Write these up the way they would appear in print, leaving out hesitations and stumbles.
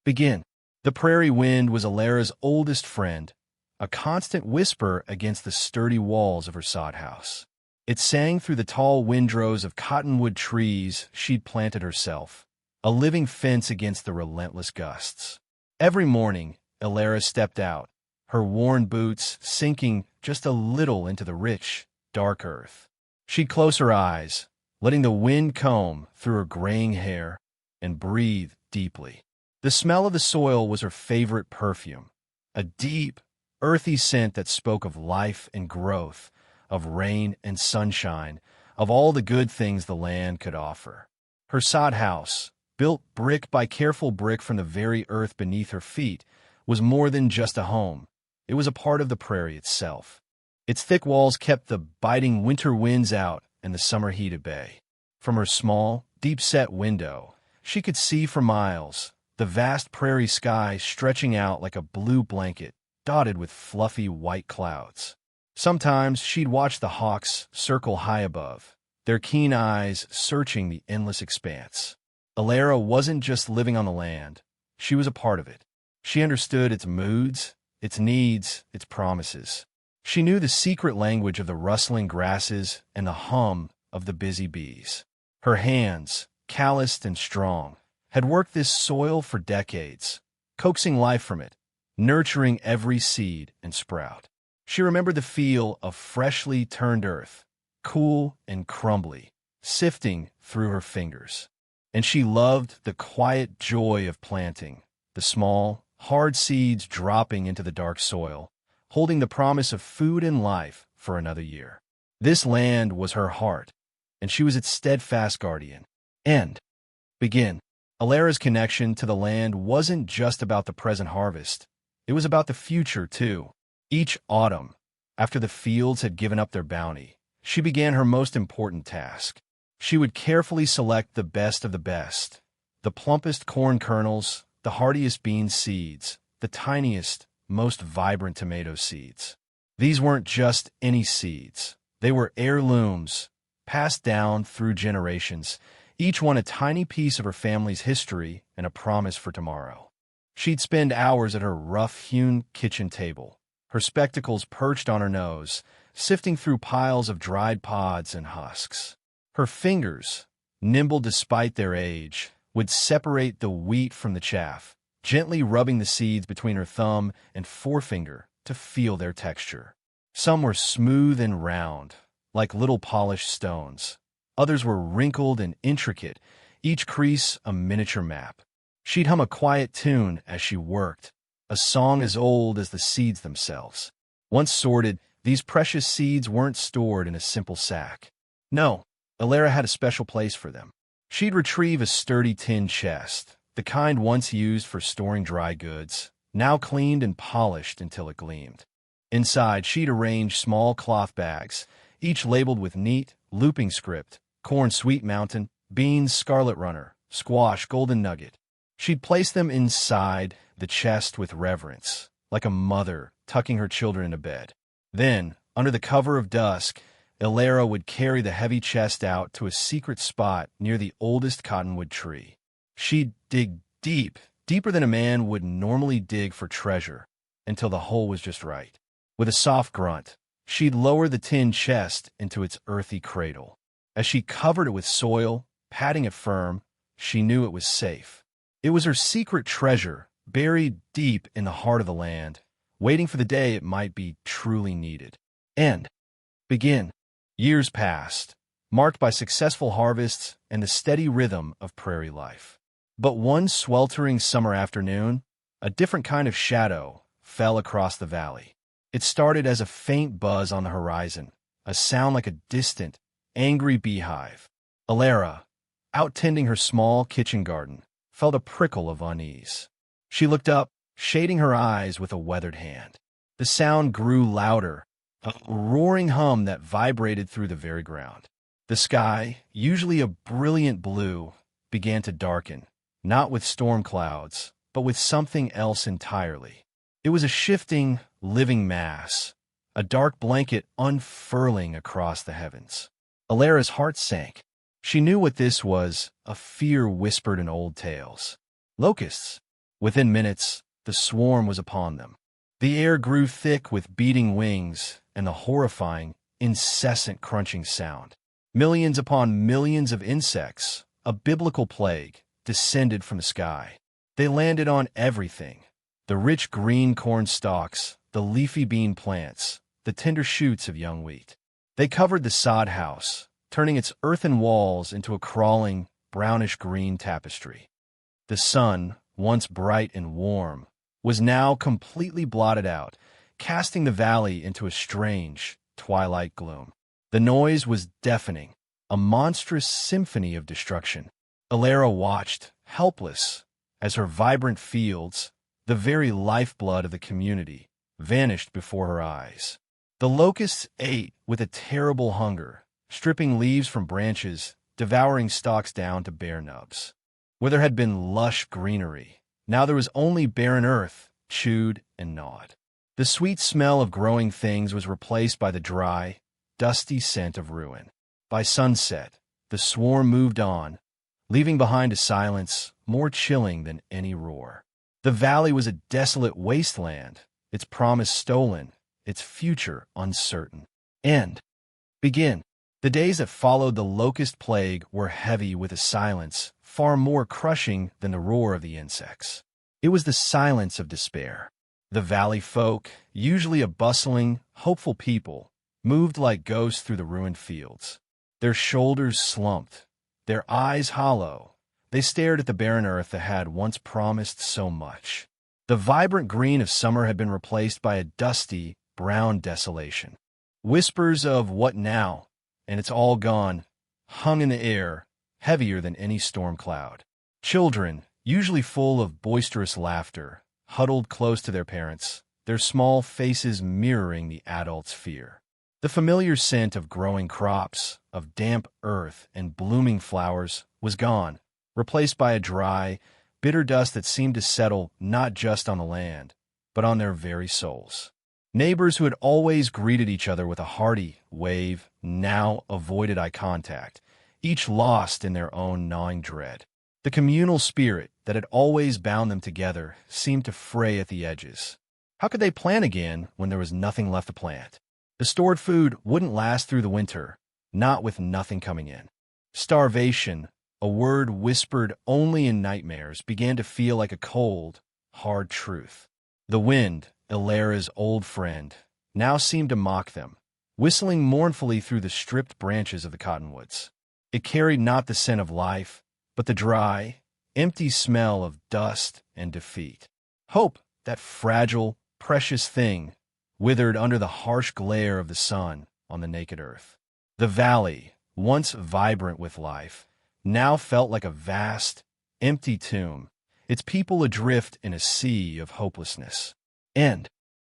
Begin. The prairie wind was Alara's oldest friend, a constant whisper against the sturdy walls of her sod house. It sang through the tall windrows of cottonwood trees she'd planted herself, a living fence against the relentless gusts. Every morning, Alara stepped out, her worn boots sinking just a little into the rich, dark earth. She'd close her eyes, letting the wind comb through her graying hair, and breathe deeply. The smell of the soil was her favorite perfume, a deep, earthy scent that spoke of life and growth, of rain and sunshine, of all the good things the land could offer. Her sod house, built brick by careful brick from the very earth beneath her feet, was more than just a home. It was a part of the prairie itself. Its thick walls kept the biting winter winds out and the summer heat at bay. From her small, deep-set window, she could see for miles, the vast prairie sky stretching out like a blue blanket, dotted with fluffy white clouds. Sometimes she'd watch the hawks circle high above, their keen eyes searching the endless expanse. Alara wasn't just living on the land, she was a part of it. She understood its moods, its needs, its promises. She knew the secret language of the rustling grasses and the hum of the busy bees. Her hands, calloused and strong, had worked this soil for decades, coaxing life from it, nurturing every seed and sprout. She remembered the feel of freshly turned earth, cool and crumbly, sifting through her fingers. And she loved the quiet joy of planting, the small, hard seeds dropping into the dark soil, holding the promise of food and life for another year. This land was her heart, and she was its steadfast guardian. End. Begin. Alara's connection to the land wasn't just about the present harvest. It was about the future, too. Each autumn, after the fields had given up their bounty, she began her most important task. She would carefully select the best of the best, the plumpest corn kernels, the hardiest bean seeds, the tiniest, most vibrant tomato seeds. These weren't just any seeds. They were heirlooms, passed down through generations, each one a tiny piece of her family's history and a promise for tomorrow. She'd spend hours at her rough-hewn kitchen table, her spectacles perched on her nose, sifting through piles of dried pods and husks. Her fingers, nimble despite their age, would separate the wheat from the chaff, gently rubbing the seeds between her thumb and forefinger to feel their texture. Some were smooth and round, like little polished stones. Others were wrinkled and intricate, each crease a miniature map. She'd hum a quiet tune as she worked, a song as old as the seeds themselves. Once sorted, these precious seeds weren't stored in a simple sack. No, Alara had a special place for them. She'd retrieve a sturdy tin chest, the kind once used for storing dry goods, now cleaned and polished until it gleamed. Inside, she'd arrange small cloth bags, each labeled with neat, looping script: corn Sweet Mountain, beans Scarlet Runner, squash Golden Nugget. She'd place them inside the chest with reverence, like a mother tucking her children into bed. Then, under the cover of dusk, Alara would carry the heavy chest out to a secret spot near the oldest cottonwood tree. She'd dig deep, deeper than a man would normally dig for treasure, until the hole was just right. With a soft grunt, she'd lower the tin chest into its earthy cradle. As she covered it with soil, patting it firm, she knew it was safe. It was her secret treasure, buried deep in the heart of the land, waiting for the day it might be truly needed. End. Begin. Years passed, marked by successful harvests and the steady rhythm of prairie life. But one sweltering summer afternoon, a different kind of shadow fell across the valley. It started as a faint buzz on the horizon, a sound like a distant, angry beehive. Alara, out tending her small kitchen garden, felt a prickle of unease. She looked up, shading her eyes with a weathered hand. The sound grew louder, a roaring hum that vibrated through the very ground. The sky, usually a brilliant blue, began to darken, not with storm clouds, but with something else entirely. It was a shifting, living mass, a dark blanket unfurling across the heavens. Alara's heart sank. She knew what this was, a fear whispered in old tales. Locusts. Within minutes, the swarm was upon them. The air grew thick with beating wings and the horrifying, incessant crunching sound. Millions upon millions of insects, a biblical plague, descended from the sky. They landed on everything: the rich green corn stalks, the leafy bean plants, the tender shoots of young wheat. They covered the sod house, turning its earthen walls into a crawling, brownish-green tapestry. The sun, once bright and warm, was now completely blotted out, casting the valley into a strange, twilight gloom. The noise was deafening, a monstrous symphony of destruction. Alara watched, helpless, as her vibrant fields, the very lifeblood of the community, vanished before her eyes. The locusts ate with a terrible hunger, stripping leaves from branches, devouring stalks down to bare nubs. Where there had been lush greenery, now there was only barren earth, chewed and gnawed. The sweet smell of growing things was replaced by the dry, dusty scent of ruin. By sunset, the swarm moved on, leaving behind a silence more chilling than any roar. The valley was a desolate wasteland, its promise stolen, its future uncertain. End. Begin. The days that followed the locust plague were heavy with a silence far more crushing than the roar of the insects. It was the silence of despair. The valley folk, usually a bustling, hopeful people, moved like ghosts through the ruined fields. Their shoulders slumped, their eyes hollow. They stared at the barren earth that had once promised so much. The vibrant green of summer had been replaced by a dusty, brown desolation. Whispers of "what now?" and "it's all gone" hung in the air, heavier than any storm cloud. Children, usually full of boisterous laughter, huddled close to their parents, their small faces mirroring the adults' fear. The familiar scent of growing crops, of damp earth and blooming flowers, was gone, replaced by a dry, bitter dust that seemed to settle not just on the land, but on their very souls. Neighbors who had always greeted each other with a hearty wave now avoided eye contact, each lost in their own gnawing dread. The communal spirit that had always bound them together seemed to fray at the edges. How could they plant again when there was nothing left to plant? The stored food wouldn't last through the winter, not with nothing coming in. Starvation, a word whispered only in nightmares, began to feel like a cold, hard truth. The wind, Alara's old friend, now seemed to mock them, whistling mournfully through the stripped branches of the cottonwoods. It carried not the scent of life, but the dry, empty smell of dust and defeat. Hope, that fragile, precious thing, withered under the harsh glare of the sun on the naked earth. The valley, once vibrant with life, now felt like a vast, empty tomb, its people adrift in a sea of hopelessness. End.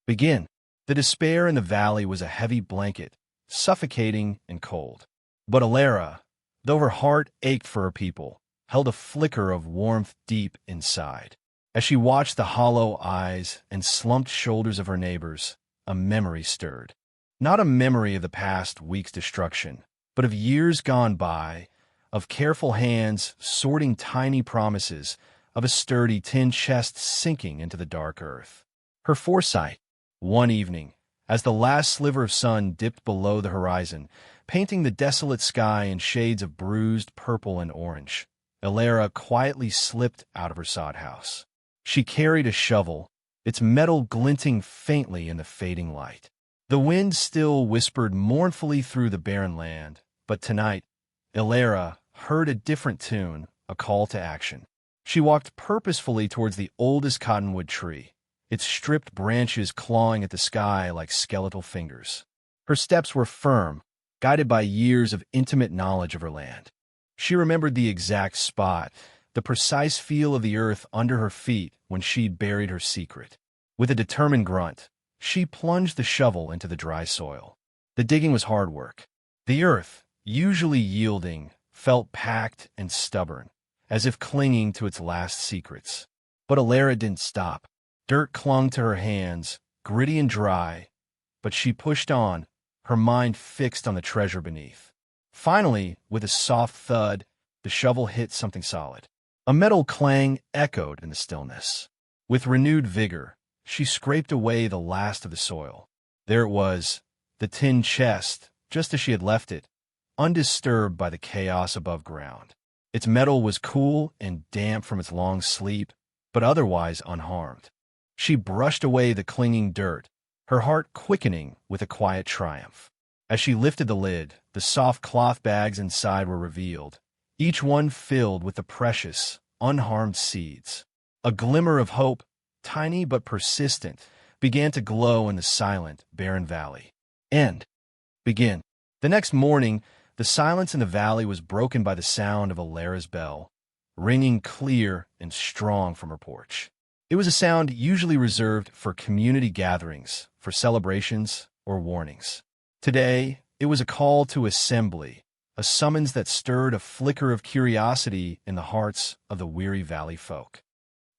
Begin. The despair in the valley was a heavy blanket, suffocating and cold. But Alara, though her heart ached for her people, held a flicker of warmth deep inside. As she watched the hollow eyes and slumped shoulders of her neighbors, a memory stirred. Not a memory of the past week's destruction, but of years gone by, of careful hands sorting tiny promises, of a sturdy tin chest sinking into the dark earth. Her foresight, one evening, as the last sliver of sun dipped below the horizon, painting the desolate sky in shades of bruised purple and orange, Alara quietly slipped out of her sod house. She carried a shovel, its metal glinting faintly in the fading light. The wind still whispered mournfully through the barren land, but tonight, Alara heard a different tune, a call to action. She walked purposefully towards the oldest cottonwood tree, its stripped branches clawing at the sky like skeletal fingers. Her steps were firm, guided by years of intimate knowledge of her land. She remembered the exact spot, the precise feel of the earth under her feet when she'd buried her secret. With a determined grunt, she plunged the shovel into the dry soil. The digging was hard work. The earth, usually yielding, felt packed and stubborn, as if clinging to its last secrets. But Alara didn't stop. Dirt clung to her hands, gritty and dry, but she pushed on, her mind fixed on the treasure beneath. Finally, with a soft thud, the shovel hit something solid. A metal clang echoed in the stillness. With renewed vigor, she scraped away the last of the soil. There it was, the tin chest, just as she had left it, undisturbed by the chaos above ground. Its metal was cool and damp from its long sleep, but otherwise unharmed. She brushed away the clinging dirt, her heart quickening with a quiet triumph. As she lifted the lid, the soft cloth bags inside were revealed, each one filled with the precious, unharmed seeds. A glimmer of hope, tiny but persistent, began to glow in the silent, barren valley. And begin. The next morning, the silence in the valley was broken by the sound of Alara's bell, ringing clear and strong from her porch. It was a sound usually reserved for community gatherings, for celebrations, or warnings. Today, it was a call to assembly, a summons that stirred a flicker of curiosity in the hearts of the weary valley folk.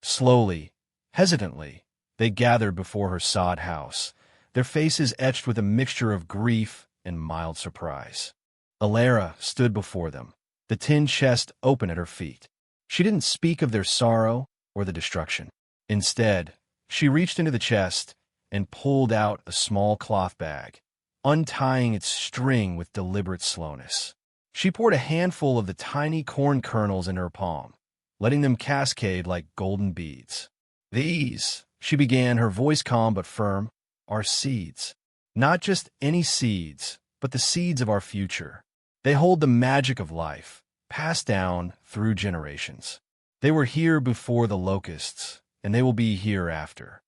Slowly, hesitantly, they gathered before her sod house, their faces etched with a mixture of grief and mild surprise. Alara stood before them, the tin chest open at her feet. She didn't speak of their sorrow or the destruction. Instead, she reached into the chest and pulled out a small cloth bag, untying its string with deliberate slowness. She poured a handful of the tiny corn kernels in her palm, letting them cascade like golden beads. "These," she began, her voice calm but firm, "are seeds. Not just any seeds, but the seeds of our future. They hold the magic of life, passed down through generations. They were here before the locusts, and they will be here after."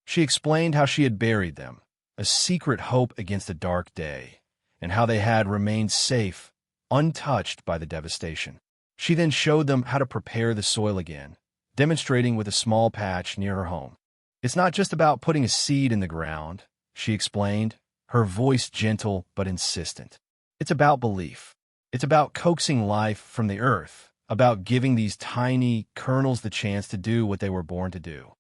She explained how she had buried them, a secret hope against a dark day, and how they had remained safe, untouched by the devastation. She then showed them how to prepare the soil again, demonstrating with a small patch near her home. "It's not just about putting a seed in the ground," she explained, her voice gentle but insistent. "It's about belief. It's about coaxing life from the earth, about giving these tiny kernels the chance to do what they were born to do."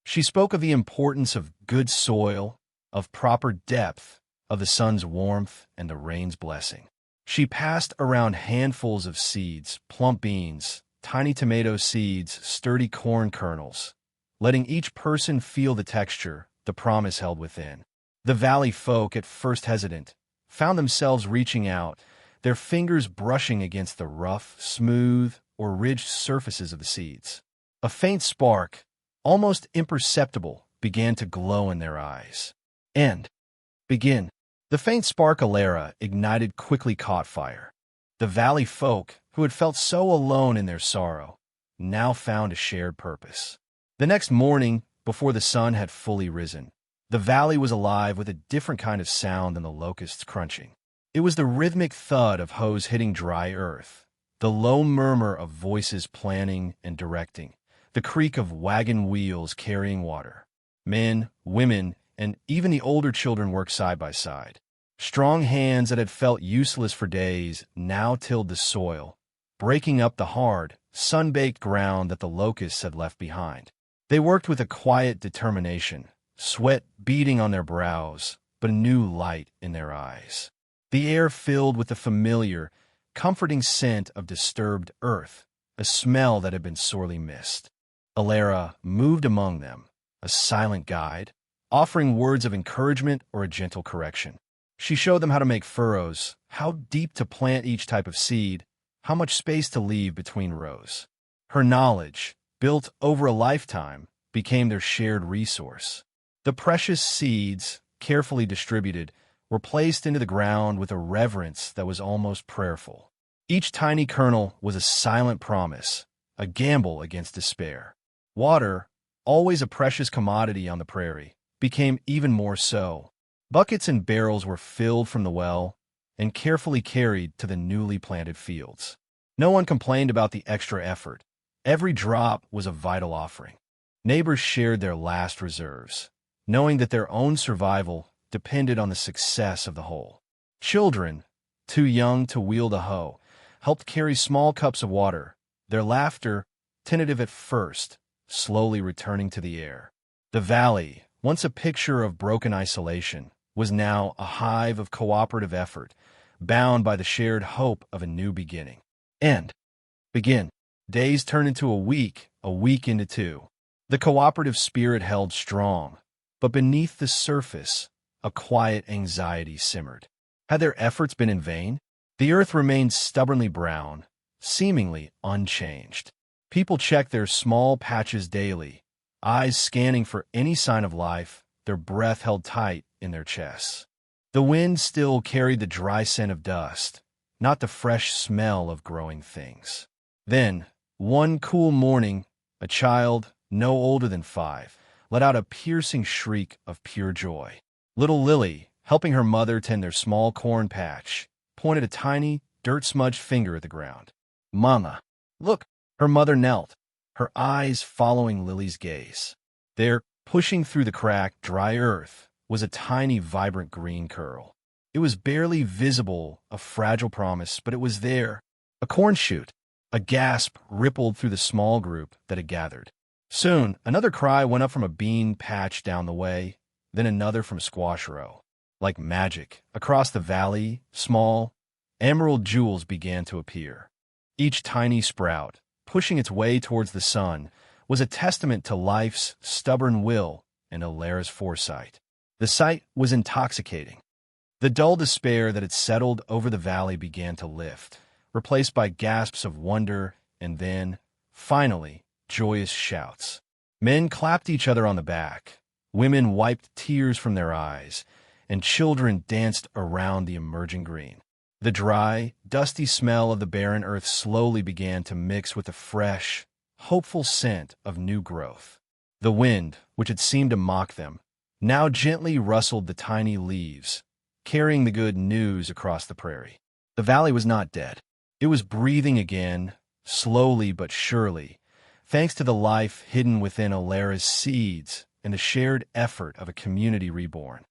She spoke of the importance of good soil, of proper depth, of the sun's warmth and the rain's blessing. She passed around handfuls of seeds, plump beans, tiny tomato seeds, sturdy corn kernels, letting each person feel the texture, the promise held within. The valley folk, at first hesitant, found themselves reaching out, their fingers brushing against the rough, smooth, or ridged surfaces of the seeds. A faint spark, almost imperceptible, began to glow in their eyes. And begin. The faint spark Alara ignited quickly caught fire. The valley folk, who had felt so alone in their sorrow, now found a shared purpose. The next morning, before the sun had fully risen, the valley was alive with a different kind of sound than the locusts crunching. It was the rhythmic thud of hoes hitting dry earth, the low murmur of voices planning and directing, the creak of wagon wheels carrying water. Men, women, and even the older children worked side by side. Strong hands that had felt useless for days now tilled the soil, breaking up the hard, sun-baked ground that the locusts had left behind. They worked with a quiet determination, sweat beading on their brows, but a new light in their eyes. The air filled with the familiar, comforting scent of disturbed earth, a smell that had been sorely missed. Alara moved among them, a silent guide, offering words of encouragement or a gentle correction. She showed them how to make furrows, how deep to plant each type of seed, how much space to leave between rows. Her knowledge, built over a lifetime, became their shared resource. The precious seeds, carefully distributed, were placed into the ground with a reverence that was almost prayerful. Each tiny kernel was a silent promise, a gamble against despair. Water, always a precious commodity on the prairie, became even more so. Buckets and barrels were filled from the well and carefully carried to the newly planted fields. No one complained about the extra effort. Every drop was a vital offering. Neighbors shared their last reserves, knowing that their own survival depended on the success of the whole. Children, too young to wield a hoe, helped carry small cups of water, their laughter, tentative at first, slowly returning to the air. The valley, once a picture of broken isolation, was now a hive of cooperative effort, bound by the shared hope of a new beginning. And begin. Days turned into a week into two. The cooperative spirit held strong, but beneath the surface, a quiet anxiety simmered. Had their efforts been in vain? The earth remained stubbornly brown, seemingly unchanged. People checked their small patches daily, eyes scanning for any sign of life, their breath held tight in their chests. The wind still carried the dry scent of dust, not the fresh smell of growing things. Then, one cool morning, a child, no older than 5, let out a piercing shriek of pure joy. Little Lily, helping her mother tend their small corn patch, pointed a tiny, dirt-smudged finger at the ground. "Mama, look!" Her mother knelt, her eyes following Lily's gaze. There, pushing through the cracked, dry earth, was a tiny, vibrant green curl. It was barely visible, a fragile promise, but it was there. A corn shoot. A gasp rippled through the small group that had gathered. Soon, another cry went up from a bean patch down the way, then another from a squash row. Like magic, across the valley, small, emerald jewels began to appear. Each tiny sprout, pushing its way towards the sun, was a testament to life's stubborn will and Alara's foresight. The sight was intoxicating. The dull despair that had settled over the valley began to lift, replaced by gasps of wonder and then, finally, joyous shouts. Men clapped each other on the back, women wiped tears from their eyes, and children danced around the emerging green. The dry, dusty smell of the barren earth slowly began to mix with the fresh, hopeful scent of new growth. The wind, which had seemed to mock them, now gently rustled the tiny leaves, carrying the good news across the prairie. The valley was not dead. It was breathing again, slowly but surely, thanks to the life hidden within Alara's seeds and the shared effort of a community reborn.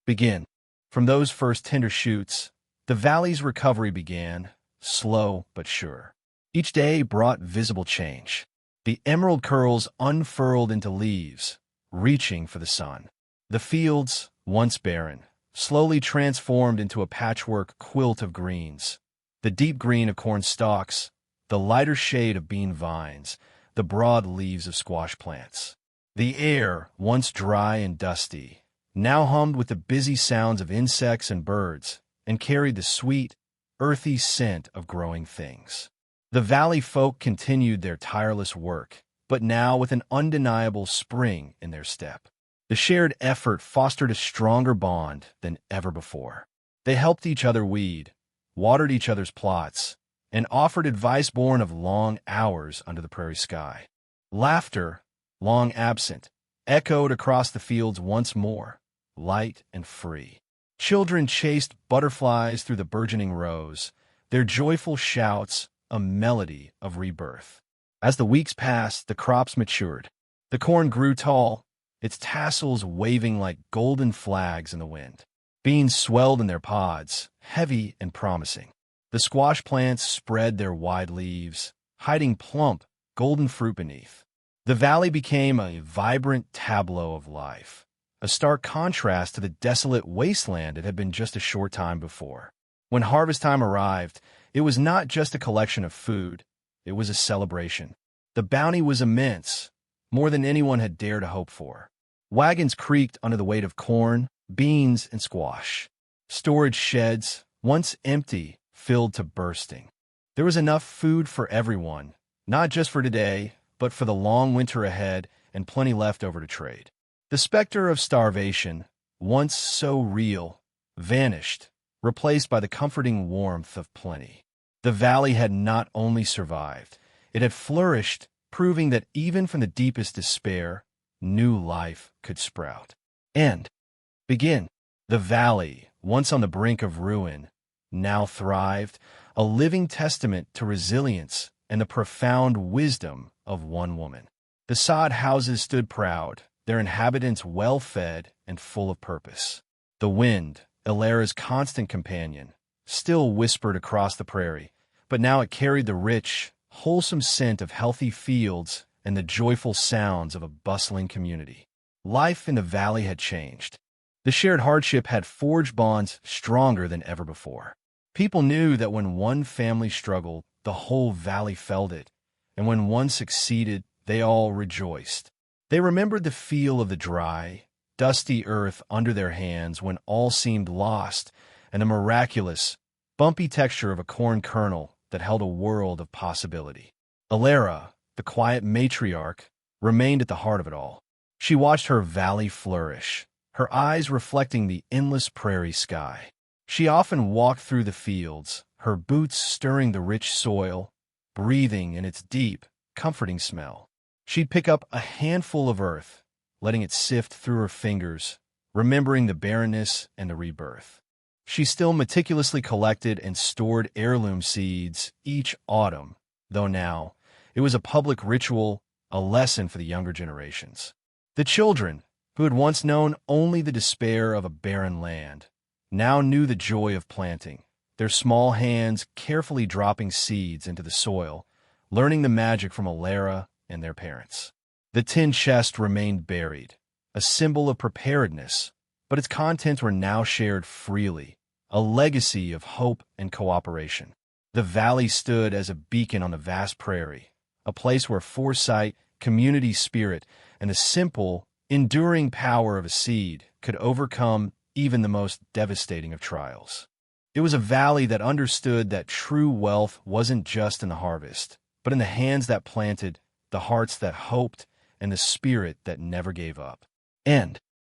Begin. From those first tender shoots, the valley's recovery began, slow but sure. Each day brought visible change. The emerald curls unfurled into leaves, reaching for the sun. The fields, once barren, slowly transformed into a patchwork quilt of greens. The deep green of corn stalks, the lighter shade of bean vines, the broad leaves of squash plants. The air, once dry and dusty, now hummed with the busy sounds of insects and birds, and carried the sweet, earthy scent of growing things. The valley folk continued their tireless work, but now with an undeniable spring in their step. The shared effort fostered a stronger bond than ever before. They helped each other weed, watered each other's plots, and offered advice born of long hours under the prairie sky. Laughter, long absent, echoed across the fields once more, light and free. Children chased butterflies through the burgeoning rows, their joyful shouts a melody of rebirth. As the weeks passed, the crops matured. The corn grew tall, its tassels waving like golden flags in the wind. Beans swelled in their pods, heavy and promising. The squash plants spread their wide leaves, hiding plump, golden fruit beneath. The valley became a vibrant tableau of life, a stark contrast to the desolate wasteland it had been just a short time before. When harvest time arrived, it was not just a collection of food, it was a celebration. The bounty was immense, more than anyone had dared to hope for. Wagons creaked under the weight of corn, beans, and squash. Storage sheds, once empty, filled to bursting. There was enough food for everyone, not just for today, but for the long winter ahead, and plenty left over to trade. The specter of starvation, once so real, vanished, replaced by the comforting warmth of plenty. The valley had not only survived, it had flourished, proving that even from the deepest despair, new life could sprout. Begin. The valley, once on the brink of ruin, now thrived, a living testament to resilience and the profound wisdom of one woman. The sod houses stood proud, their inhabitants well-fed and full of purpose. The wind, Alara's constant companion, still whispered across the prairie, but now it carried the rich, wholesome scent of healthy fields and the joyful sounds of a bustling community. Life in the valley had changed. The shared hardship had forged bonds stronger than ever before. People knew that when one family struggled, the whole valley felt it, and when one succeeded, they all rejoiced. They remembered the feel of the dry, dusty earth under their hands when all seemed lost, and the miraculous, bumpy texture of a corn kernel that held a world of possibility. Alara, the quiet matriarch, remained at the heart of it all. She watched her valley flourish, her eyes reflecting the endless prairie sky. She often walked through the fields, her boots stirring the rich soil, breathing in its deep, comforting smell. She'd pick up a handful of earth, letting it sift through her fingers, remembering the barrenness and the rebirth. She still meticulously collected and stored heirloom seeds each autumn, though now it was a public ritual, a lesson for the younger generations. The children, who had once known only the despair of a barren land, now knew the joy of planting, their small hands carefully dropping seeds into the soil, learning the magic from Alara and their parents. The tin chest remained buried, a symbol of preparedness, but its contents were now shared freely, a legacy of hope and cooperation. The valley stood as a beacon on the vast prairie, a place where foresight, community spirit, and the simple, enduring power of a seed could overcome even the most devastating of trials. It was a valley that understood that true wealth wasn't just in the harvest, but in the hands that planted, the hearts that hoped, and the spirit that never gave up. End.